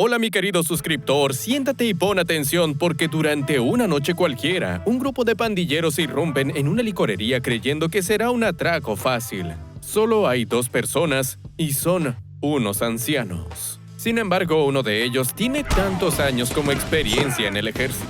Hola mi querido suscriptor, siéntate y pon atención porque durante una noche cualquiera, un grupo de pandilleros irrumpen en una licorería creyendo que será un atraco fácil. Solo hay dos personas y son unos ancianos. Sin embargo, uno de ellos tiene tantos años como experiencia en el ejército.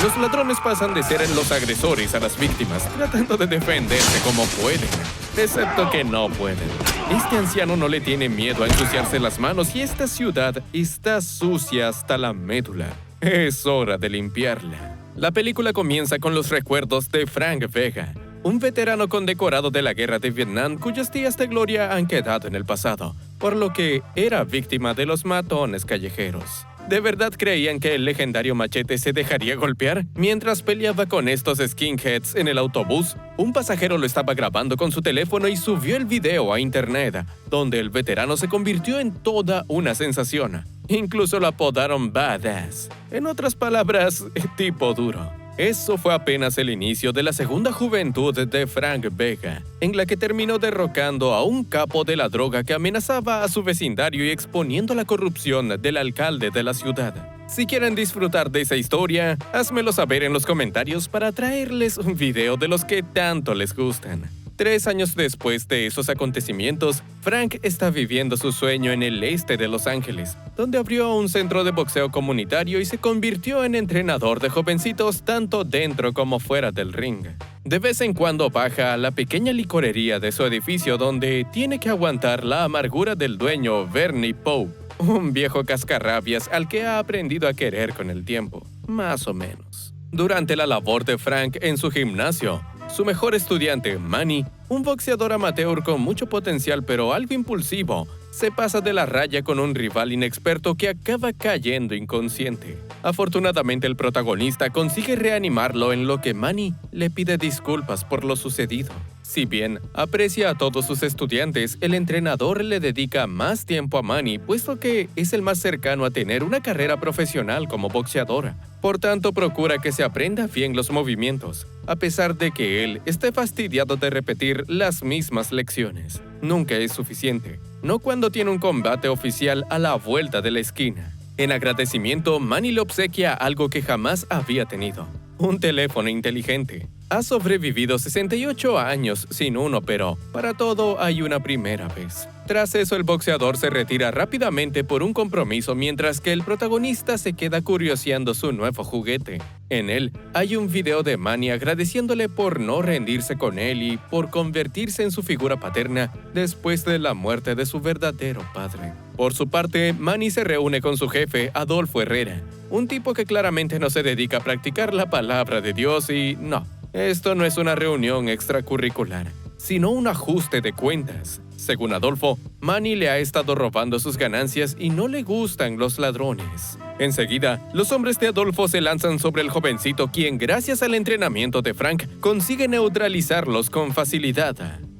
Los ladrones pasan de ser los agresores a las víctimas, tratando de defenderse como pueden, excepto que no pueden. Este anciano no le tiene miedo a ensuciarse las manos y esta ciudad está sucia hasta la médula. Es hora de limpiarla. La película comienza con los recuerdos de Frank Vega, un veterano condecorado de la guerra de Vietnam cuyos días de gloria han quedado en el pasado, por lo que era víctima de los matones callejeros. ¿De verdad creían que el legendario Machete se dejaría golpear? Mientras peleaba con estos skinheads en el autobús, un pasajero lo estaba grabando con su teléfono y subió el video a internet, donde el veterano se convirtió en toda una sensación. Incluso lo apodaron Badass. En otras palabras, tipo duro. Eso fue apenas el inicio de la segunda juventud de Frank Vega, en la que terminó derrocando a un capo de la droga que amenazaba a su vecindario y exponiendo la corrupción del alcalde de la ciudad. Si quieren disfrutar de esa historia, házmelo saber en los comentarios para traerles un video de los que tanto les gustan. 3 años después de esos acontecimientos, Frank está viviendo su sueño en el este de Los Ángeles, donde abrió un centro de boxeo comunitario y se convirtió en entrenador de jovencitos tanto dentro como fuera del ring. De vez en cuando baja a la pequeña licorería de su edificio donde tiene que aguantar la amargura del dueño Bernie Pope, un viejo cascarrabias al que ha aprendido a querer con el tiempo, más o menos. Durante la labor de Frank en su gimnasio, su mejor estudiante, Manny, un boxeador amateur con mucho potencial pero algo impulsivo, se pasa de la raya con un rival inexperto que acaba cayendo inconsciente. Afortunadamente, el protagonista consigue reanimarlo en lo que Manny le pide disculpas por lo sucedido. Si bien aprecia a todos sus estudiantes, el entrenador le dedica más tiempo a Manny, puesto que es el más cercano a tener una carrera profesional como boxeadora. Por tanto, procura que se aprenda bien los movimientos, a pesar de que él esté fastidiado de repetir las mismas lecciones. Nunca es suficiente, no cuando tiene un combate oficial a la vuelta de la esquina. En agradecimiento, Manny le obsequia algo que jamás había tenido: un teléfono inteligente. Ha sobrevivido 68 años sin uno, pero para todo hay una primera vez. Tras eso, el boxeador se retira rápidamente por un compromiso, mientras que el protagonista se queda curioseando su nuevo juguete. En él hay un video de Manny agradeciéndole por no rendirse con él y por convertirse en su figura paterna después de la muerte de su verdadero padre. Por su parte, Manny se reúne con su jefe, Adolfo Herrera, un tipo que claramente no se dedica a practicar la palabra de Dios y no. Esto no es una reunión extracurricular, sino un ajuste de cuentas. Según Adolfo, Manny le ha estado robando sus ganancias y no le gustan los ladrones. Enseguida, los hombres de Adolfo se lanzan sobre el jovencito, quien, gracias al entrenamiento de Frank, consigue neutralizarlos con facilidad.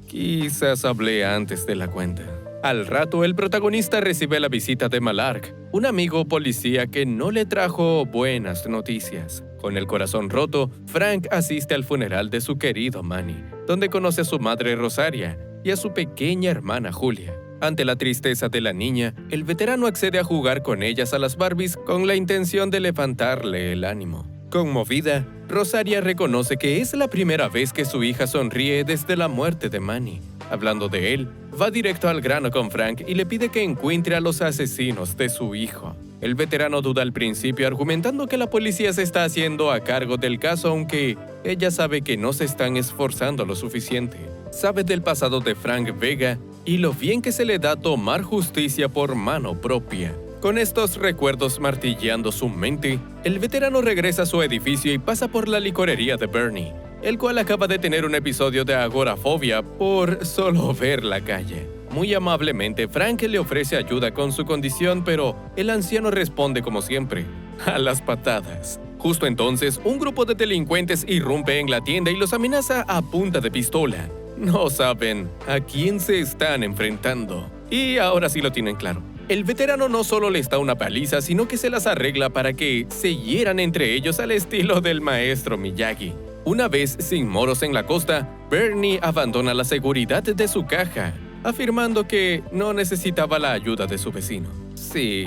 Quizás hablé antes de la cuenta. Al rato, el protagonista recibe la visita de Malark, un amigo policía que no le trajo buenas noticias. Con el corazón roto, Frank asiste al funeral de su querido Manny, donde conoce a su madre Rosaria y a su pequeña hermana Julia. Ante la tristeza de la niña, el veterano accede a jugar con ellas a las Barbies con la intención de levantarle el ánimo. Conmovida, Rosaria reconoce que es la primera vez que su hija sonríe desde la muerte de Manny. Hablando de él, va directo al grano con Frank y le pide que encuentre a los asesinos de su hijo. El veterano duda al principio, argumentando que la policía se está haciendo a cargo del caso, aunque ella sabe que no se están esforzando lo suficiente. Sabe del pasado de Frank Vega y lo bien que se le da tomar justicia por mano propia. Con estos recuerdos martilleando su mente, el veterano regresa a su edificio y pasa por la licorería de Bernie, el cual acaba de tener un episodio de agorafobia por solo ver la calle. Muy amablemente, Frank le ofrece ayuda con su condición, pero el anciano responde como siempre, a las patadas. Justo entonces, un grupo de delincuentes irrumpe en la tienda y los amenaza a punta de pistola. No saben a quién se están enfrentando. Y ahora sí lo tienen claro. El veterano no solo les da una paliza, sino que se las arregla para que se hieran entre ellos al estilo del maestro Miyagi. Una vez sin moros en la costa, Bernie abandona la seguridad de su caja, afirmando que no necesitaba la ayuda de su vecino. Sí,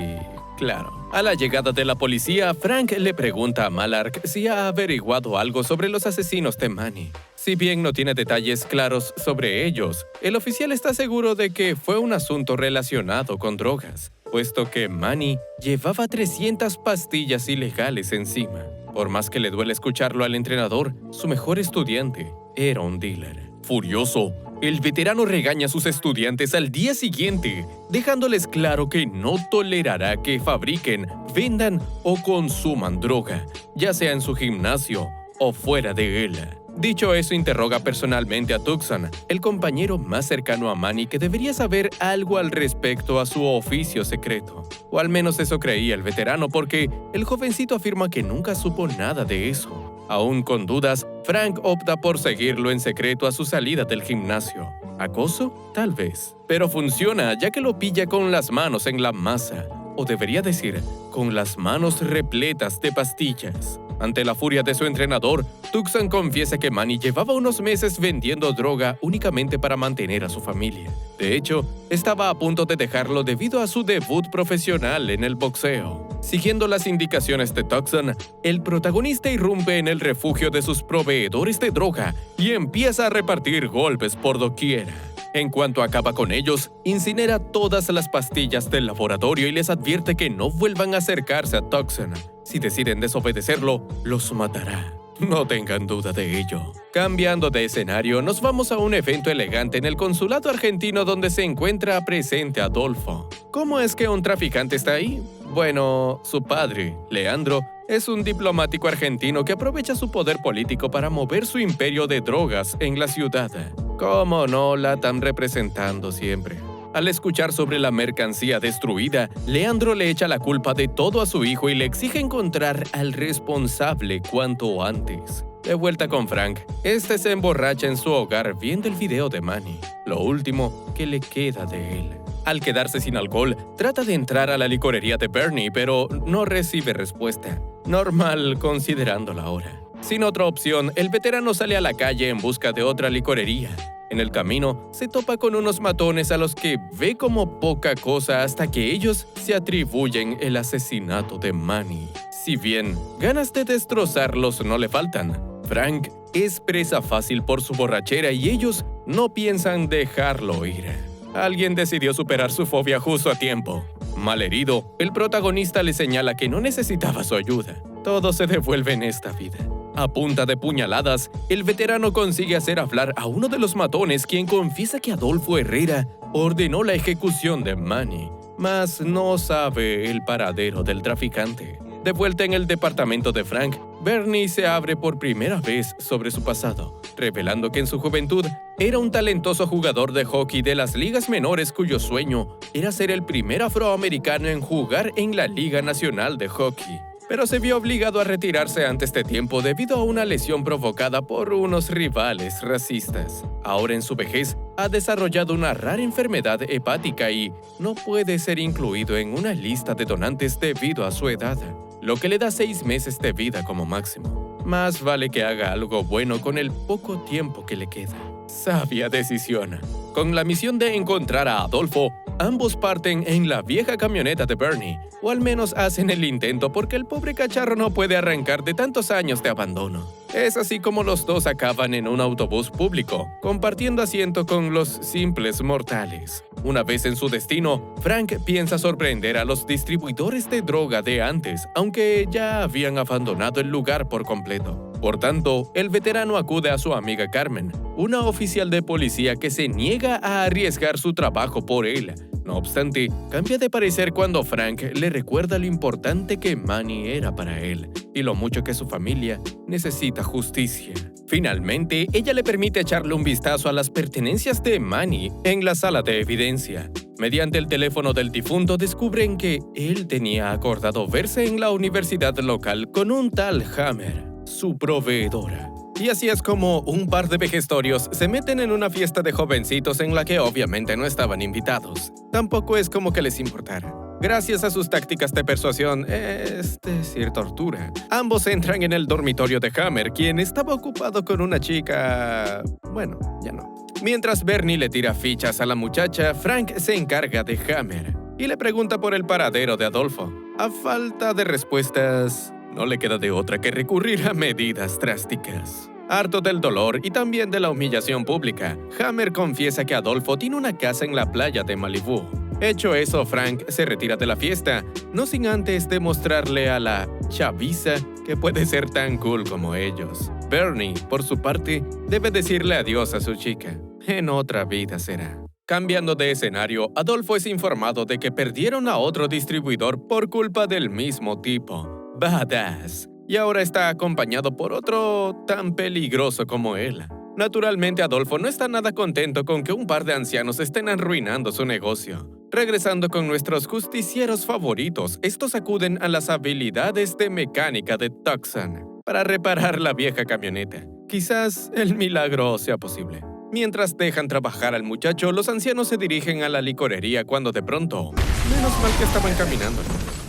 Claro. A la llegada de la policía, Frank le pregunta a Malark si ha averiguado algo sobre los asesinos de Manny. Si bien no tiene detalles claros sobre ellos, el oficial está seguro de que fue un asunto relacionado con drogas, puesto que Manny llevaba 300 pastillas ilegales encima. Por más que le duele escucharlo al entrenador, su mejor estudiante era un dealer. Furioso, el veterano regaña a sus estudiantes al día siguiente, dejándoles claro que no tolerará que fabriquen, vendan o consuman droga, ya sea en su gimnasio o fuera de él. Dicho eso, interroga personalmente a Tucson, el compañero más cercano a Manny que debería saber algo al respecto a su oficio secreto. O al menos eso creía el veterano, porque el jovencito afirma que nunca supo nada de eso. Aún con dudas, Frank opta por seguirlo en secreto a su salida del gimnasio. ¿Acoso? Tal vez. Pero funciona, ya que lo pilla con las manos en la masa. O debería decir, con las manos repletas de pastillas. Ante la furia de su entrenador, Tucson confiesa que Manny llevaba unos meses vendiendo droga únicamente para mantener a su familia. De hecho, estaba a punto de dejarlo debido a su debut profesional en el boxeo. Siguiendo las indicaciones de Tucson, el protagonista irrumpe en el refugio de sus proveedores de droga y empieza a repartir golpes por doquiera. En cuanto acaba con ellos, incinera todas las pastillas del laboratorio y les advierte que no vuelvan a acercarse a Tucson. Si deciden desobedecerlo, los matará. No tengan duda de ello. Cambiando de escenario, nos vamos a un evento elegante en el consulado argentino donde se encuentra presente Adolfo. ¿Cómo es que un traficante está ahí? Bueno, su padre, Leandro, es un diplomático argentino que aprovecha su poder político para mover su imperio de drogas en la ciudad. ¿Cómo no la están representando siempre? Al escuchar sobre la mercancía destruida, Leandro le echa la culpa de todo a su hijo y le exige encontrar al responsable cuanto antes. De vuelta con Frank, este se emborracha en su hogar viendo el video de Manny, lo último que le queda de él. Al quedarse sin alcohol, trata de entrar a la licorería de Bernie, pero no recibe respuesta. Normal considerando la hora. Sin otra opción, el veterano sale a la calle en busca de otra licorería. En el camino, se topa con unos matones a los que ve como poca cosa hasta que ellos se atribuyen el asesinato de Manny. Si bien ganas de destrozarlos no le faltan, Frank es presa fácil por su borrachera y ellos no piensan dejarlo ir. Alguien decidió superar su fobia justo a tiempo. Malherido, el protagonista le señala que no necesitaba su ayuda. Todo se devuelve en esta vida. A punta de puñaladas, el veterano consigue hacer hablar a uno de los matones, quien confiesa que Adolfo Herrera ordenó la ejecución de Manny, mas no sabe el paradero del traficante. De vuelta en el departamento de Frank, Bernie se abre por primera vez sobre su pasado, revelando que en su juventud era un talentoso jugador de hockey de las ligas menores cuyo sueño era ser el primer afroamericano en jugar en la Liga Nacional de Hockey. Pero se vio obligado a retirarse antes de tiempo debido a una lesión provocada por unos rivales racistas. Ahora en su vejez ha desarrollado una rara enfermedad hepática y no puede ser incluido en una lista de donantes debido a su edad, lo que le da 6 meses de vida como máximo. Más vale que haga algo bueno con el poco tiempo que le queda. Sabia decisión. Con la misión de encontrar a Adolfo, ambos parten en la vieja camioneta de Bernie, o al menos hacen el intento porque el pobre cacharro no puede arrancar de tantos años de abandono. Es así como los dos acaban en un autobús público, compartiendo asiento con los simples mortales. Una vez en su destino, Frank piensa sorprender a los distribuidores de droga de antes, aunque ya habían abandonado el lugar por completo. Por tanto, el veterano acude a su amiga Carmen, una oficial de policía que se niega a arriesgar su trabajo por él. No obstante, cambia de parecer cuando Frank le recuerda lo importante que Manny era para él y lo mucho que su familia necesita justicia. Finalmente, ella le permite echarle un vistazo a las pertenencias de Manny en la sala de evidencia. Mediante el teléfono del difunto descubren que él tenía acordado verse en la universidad local con un tal Hammer, su proveedora. Y así es como un par de vejestorios se meten en una fiesta de jovencitos en la que obviamente no estaban invitados. Tampoco es como que les importara. Gracias a sus tácticas de persuasión, es decir, tortura, ambos entran en el dormitorio de Hammer, quien estaba ocupado con una chica... bueno, ya no. Mientras Bernie le tira fichas a la muchacha, Frank se encarga de Hammer y le pregunta por el paradero de Adolfo. A falta de respuestas, no le queda de otra que recurrir a medidas drásticas. Harto del dolor y también de la humillación pública, Hammer confiesa que Adolfo tiene una casa en la playa de Malibú. Hecho eso, Frank se retira de la fiesta, no sin antes demostrarle a la chaviza que puede ser tan cool como ellos. Bernie, por su parte, debe decirle adiós a su chica. En otra vida será. Cambiando de escenario, Adolfo es informado de que perdieron a otro distribuidor por culpa del mismo tipo, Badass, y ahora está acompañado por otro tan peligroso como él. Naturalmente, Adolfo no está nada contento con que un par de ancianos estén arruinando su negocio. Regresando con nuestros justicieros favoritos, estos acuden a las habilidades de mecánica de Tucson para reparar la vieja camioneta. Quizás el milagro sea posible. Mientras dejan trabajar al muchacho, los ancianos se dirigen a la licorería cuando de pronto, menos mal que estaban caminando.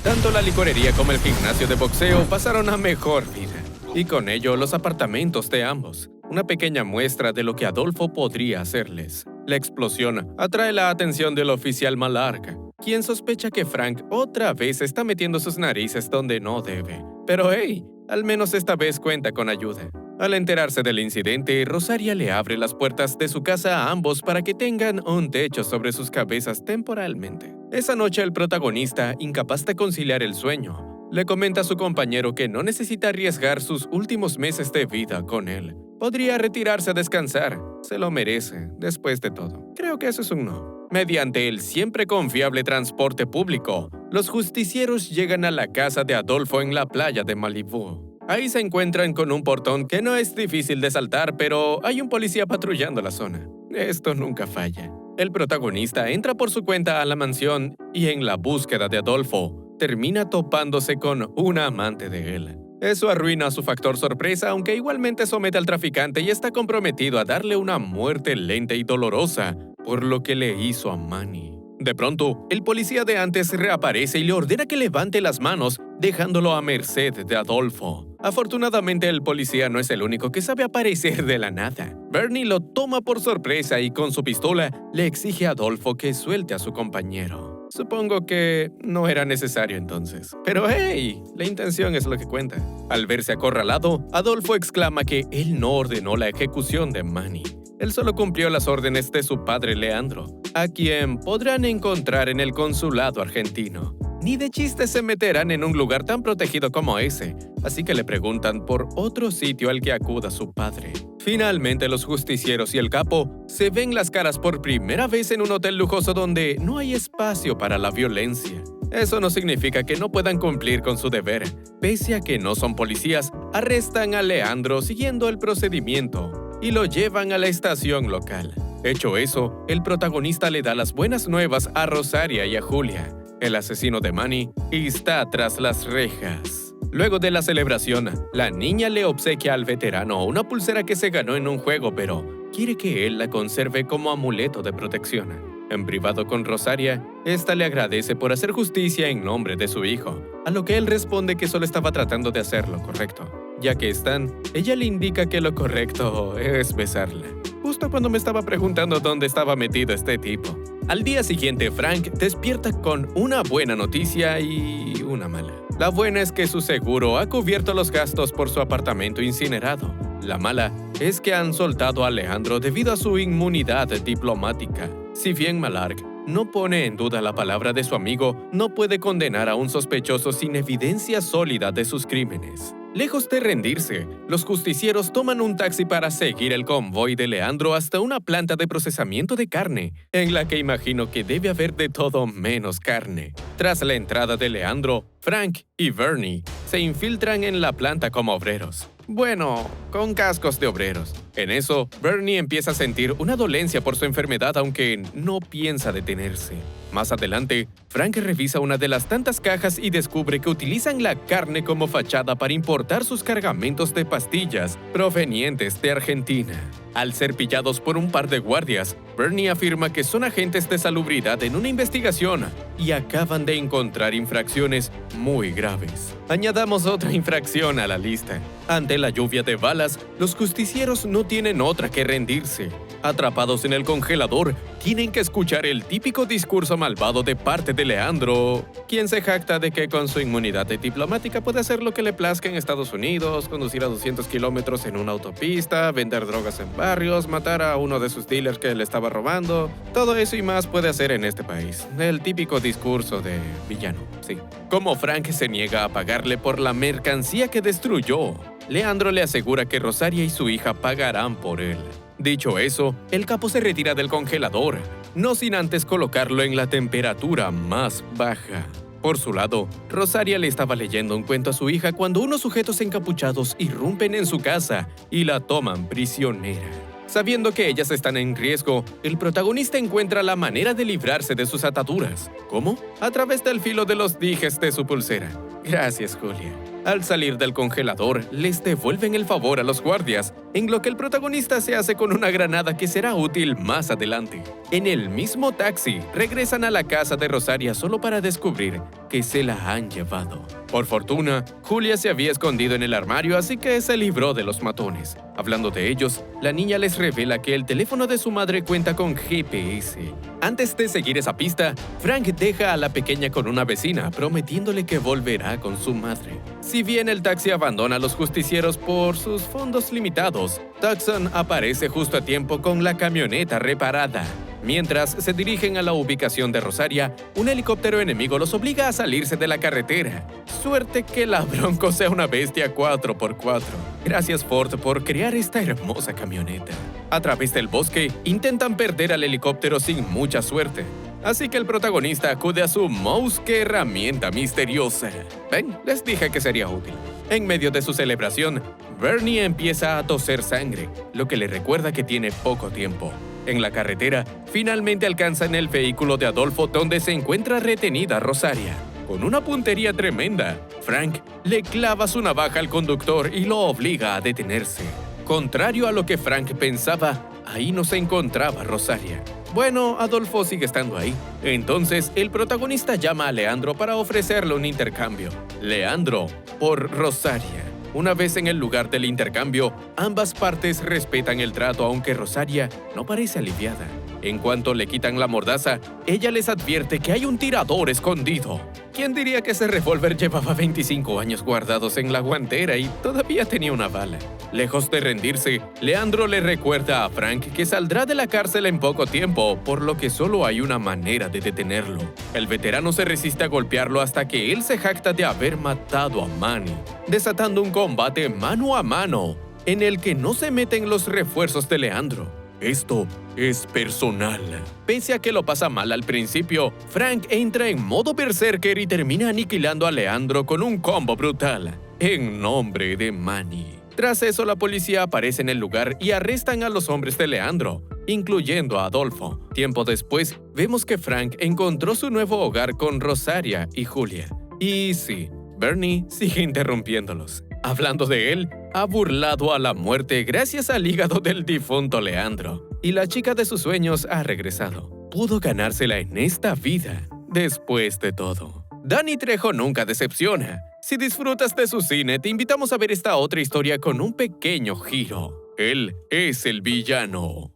Tanto la licorería como el gimnasio de boxeo pasaron a mejor vida. Y con ello los apartamentos de ambos. Una pequeña muestra de lo que Adolfo podría hacerles. La explosión atrae la atención del oficial Malark, quien sospecha que Frank otra vez está metiendo sus narices donde no debe. Pero hey, al menos esta vez cuenta con ayuda. Al enterarse del incidente, Rosaria le abre las puertas de su casa a ambos para que tengan un techo sobre sus cabezas temporalmente. Esa noche el protagonista, incapaz de conciliar el sueño, le comenta a su compañero que no necesita arriesgar sus últimos meses de vida con él. Podría retirarse a descansar. Se lo merece, después de todo. Creo que eso es un no. Mediante el siempre confiable transporte público, los justicieros llegan a la casa de Adolfo en la playa de Malibú. Ahí se encuentran con un portón que no es difícil de saltar, pero hay un policía patrullando la zona. Esto nunca falla. El protagonista entra por su cuenta a la mansión y en la búsqueda de Adolfo, termina topándose con una amante de él. Eso arruina su factor sorpresa, aunque igualmente somete al traficante y está comprometido a darle una muerte lenta y dolorosa por lo que le hizo a Manny. De pronto, el policía de antes reaparece y le ordena que levante las manos, dejándolo a merced de Adolfo. Afortunadamente, el policía no es el único que sabe aparecer de la nada. Bernie lo toma por sorpresa y con su pistola le exige a Adolfo que suelte a su compañero. Supongo que no era necesario entonces. Pero hey, la intención es lo que cuenta. Al verse acorralado, Adolfo exclama que él no ordenó la ejecución de Manny. Él solo cumplió las órdenes de su padre Leandro, a quien podrán encontrar en el consulado argentino. Ni de chiste se meterán en un lugar tan protegido como ese, así que le preguntan por otro sitio al que acuda su padre. Finalmente, los justicieros y el capo se ven las caras por primera vez en un hotel lujoso donde no hay espacio para la violencia. Eso no significa que no puedan cumplir con su deber. Pese a que no son policías, arrestan a Leandro siguiendo el procedimiento y lo llevan a la estación local. Hecho eso, el protagonista le da las buenas nuevas a Rosaria y a Julia. El asesino de Manny está tras las rejas. Luego de la celebración, la niña le obsequia al veterano una pulsera que se ganó en un juego, pero quiere que él la conserve como amuleto de protección. En privado con Rosaria, esta le agradece por hacer justicia en nombre de su hijo, a lo que él responde que solo estaba tratando de hacer lo correcto. Ya que están, ella le indica que lo correcto es besarla. Justo cuando me estaba preguntando dónde estaba metido este tipo. Al día siguiente, Frank despierta con una buena noticia y una mala. La buena es que su seguro ha cubierto los gastos por su apartamento incinerado. La mala es que han soltado a Alejandro debido a su inmunidad diplomática. Si bien Malark no pone en duda la palabra de su amigo, no puede condenar a un sospechoso sin evidencia sólida de sus crímenes. Lejos de rendirse, los justicieros toman un taxi para seguir el convoy de Leandro hasta una planta de procesamiento de carne, en la que imagino que debe haber de todo menos carne. Tras la entrada de Leandro, Frank y Bernie se infiltran en la planta como obreros. Bueno, con cascos de obreros. En eso, Bernie empieza a sentir una dolencia por su enfermedad, aunque no piensa detenerse. Más adelante, Frank revisa una de las tantas cajas y descubre que utilizan la carne como fachada para importar sus cargamentos de pastillas provenientes de Argentina. Al ser pillados por un par de guardias, Bernie afirma que son agentes de salubridad en una investigación y acaban de encontrar infracciones muy graves. Añadamos otra infracción a la lista. Ante la lluvia de balas, los justicieros no tienen otra que rendirse. Atrapados en el congelador, tienen que escuchar el típico discurso malvado de parte de Leandro, quien se jacta de que con su inmunidad diplomática puede hacer lo que le plazca en Estados Unidos, conducir a 200 kilómetros en una autopista, vender drogas en barrios, matar a uno de sus dealers que le estaba robando. Todo eso y más puede hacer en este país. El típico discurso de villano, sí. Como Frank se niega a pagarle por la mercancía que destruyó, Leandro le asegura que Rosaria y su hija pagarán por él. Dicho eso, el capo se retira del congelador, no sin antes colocarlo en la temperatura más baja. Por su lado, Rosaria le estaba leyendo un cuento a su hija cuando unos sujetos encapuchados irrumpen en su casa y la toman prisionera. Sabiendo que ellas están en riesgo, el protagonista encuentra la manera de librarse de sus ataduras. ¿Cómo? A través del filo de los dijes de su pulsera. Gracias, Julia. Al salir del congelador, les devuelven el favor a los guardias, en lo que el protagonista se hace con una granada que será útil más adelante. En el mismo taxi, regresan a la casa de Rosaria solo para descubrir que se la han llevado. Por fortuna, Julia se había escondido en el armario, así que se libró de los matones. Hablando de ellos, la niña les revela que el teléfono de su madre cuenta con GPS. Antes de seguir esa pista, Frank deja a la pequeña con una vecina, prometiéndole que volverá con su madre. Si bien el taxi abandona a los justicieros por sus fondos limitados, Tucson aparece justo a tiempo con la camioneta reparada. Mientras se dirigen a la ubicación de Rosaria, un helicóptero enemigo los obliga a salirse de la carretera. Suerte que la Bronco sea una bestia 4x4. Gracias Ford por crear esta hermosa camioneta. A través del bosque, intentan perder al helicóptero sin mucha suerte. Así que el protagonista acude a su mouse, que herramienta misteriosa. Ven, les dije que sería útil. En medio de su celebración, Bernie empieza a toser sangre, lo que le recuerda que tiene poco tiempo. En la carretera, finalmente alcanzan el vehículo de Adolfo, donde se encuentra retenida Rosaria. Con una puntería tremenda, Frank le clava su navaja al conductor y lo obliga a detenerse. Contrario a lo que Frank pensaba, ahí no se encontraba Rosaria. Bueno, Adolfo sigue estando ahí. Entonces, el protagonista llama a Leandro para ofrecerle un intercambio. Leandro por Rosaria. Una vez en el lugar del intercambio, ambas partes respetan el trato, aunque Rosaria no parece aliviada. En cuanto le quitan la mordaza, ella les advierte que hay un tirador escondido. ¿Quién diría que ese revólver llevaba 25 años guardados en la guantera y todavía tenía una bala? Lejos de rendirse, Leandro le recuerda a Frank que saldrá de la cárcel en poco tiempo, por lo que solo hay una manera de detenerlo. El veterano se resiste a golpearlo hasta que él se jacta de haber matado a Manny, desatando un combate mano a mano, en el que no se meten los refuerzos de Leandro. Esto es personal. Pese a que lo pasa mal al principio, Frank entra en modo berserker y termina aniquilando a Leandro con un combo brutal, en nombre de Manny. Tras eso, la policía aparece en el lugar y arrestan a los hombres de Leandro, incluyendo a Adolfo. Tiempo después, vemos que Frank encontró su nuevo hogar con Rosaria y Julia. Y sí, Bernie sigue interrumpiéndolos. Hablando de él, ha burlado a la muerte gracias al hígado del difunto Leandro. Y la chica de sus sueños ha regresado. Pudo ganársela en esta vida, después de todo. Danny Trejo nunca decepciona. Si disfrutas de su cine, te invitamos a ver esta otra historia con un pequeño giro. Él es el villano.